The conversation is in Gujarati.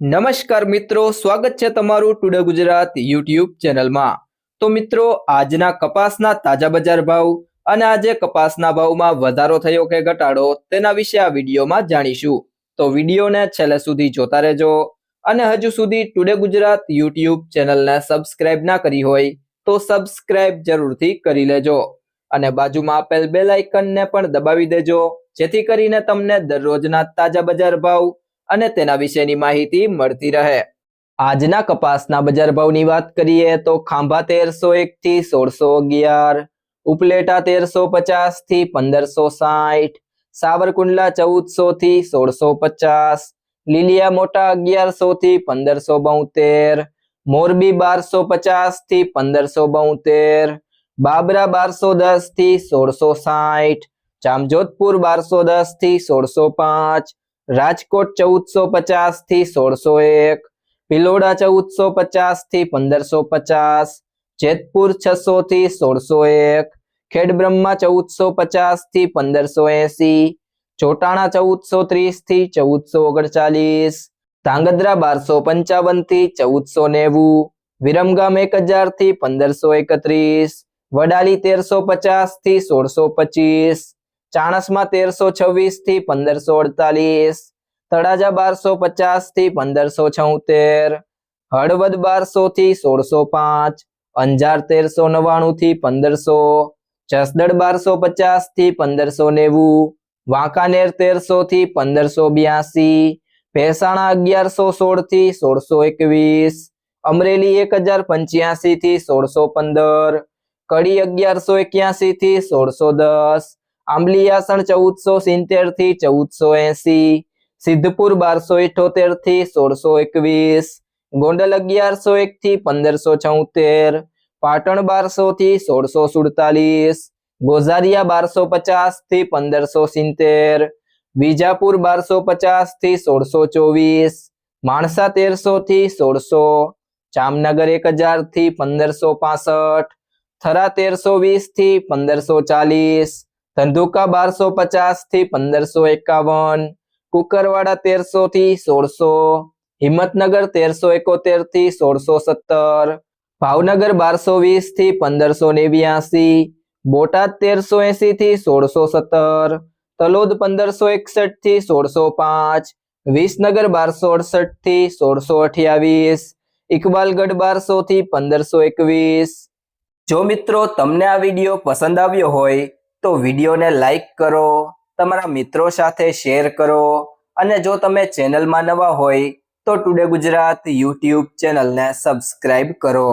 નમસ્કાર મિત્રો, સ્વાગત છે તમારું ટુડે ગુજરાત યુટ્યુબ ચેનલમાં। તો મિત્રો, આજના કપાસના તાજા બજાર ભાવ અને આજે કપાસના ભાવમાં વધારો થયો કે ઘટાડો તેના વિશે આ વિડીયોમાં જાણીશું। તો વિડીયોને છેલ્લે સુધી જોતા રહેજો અને હજુ સુધી ટુડે ગુજરાત યુટ્યુબ ચેનલને સબસ્ક્રાઇબ ના કરી હોય તો સબસ્ક્રાઇબ જરૂરથી કરી લેજો અને બાજુમાં આપેલ બેલ આઇકનને પણ દબાવી દેજો જેથી કરીને તમને દરરોજના તાજા બજાર ભાવ અને તેના વિશેની માહિતી મળતી રહે। આજના કપાસના બજાર ભાવની વાત કરીએ તો ખાંભા 1301 થી 1611, ઉપલેટા 1350 થી 1560, સાવરકુંડલા 1400 થી 1650, લીલિયા મોટા 1100 થી 1572, મોરબી 1250 થી 1572, બાબરા 1210 થી 1660, જામજોધપુર 1210 થી 1605, રાજકોટ 1450 થી 1601, ભિલોડા 1450 થી 1550, જેતપુર 600 થી 1601, ખેડબ્રહ્મા 1450 થી 1580, ચોટાણા 1430 થી 1439, ધાંગધ્રા 1255 થી 1490, વિરમગામ 1000 થી 1531, વડાલી 1350 થી 1625, ચાણસ્મા 1326 થી 1548, તળાજા 1250 થી 1576, હળવદ 1200 થી 1605, અંજાર 1399 થી 1500, જસદણ 1250 થી 1590, વાંકાનેર 1300 થી 1582, ભેસાણા 1116 થી 1621, અમરેલી 1085 થી 1615, કડી 1181 થી 1610, આંબલિયાસણ 1470 થી 1480, સિદ્ધપુર 1278 થી 1621, ગોંડલ 1101 થી 1576, પાટણ 1200 થી 1647, ગોઝારિયા 1250 થી 1570, વિજાપુર 1250 થી 1624, માણસા 1300 થી 1600, જામનગર 1000 થી 1565, થરા 1320 થી 1540, ધંધુકા 1250 થી 1551, કુકરવાડા 1300 થી 1600, હિંમતનગર 1371 થી 1617, ભાવનગર 1220 થી 1589, બોટાદ 1380 થી 1617, તલોદ 1561 થી 1605, વિસનગર 1268 થી 1628, ઇકબાલગઢ 1200 થી 1521। જો મિત્રો તમને આ વિડીયો પસંદ આવ્યો હોય તો વિડીયોને લાઈક કરો, તમારા મિત્રો સાથે શેર કરો અને જો તમે ચેનલમાં નવા હોય તો ટુડે ગુજરાત યુટ્યુબ ચેનલને સબસ્ક્રાઇબ કરો।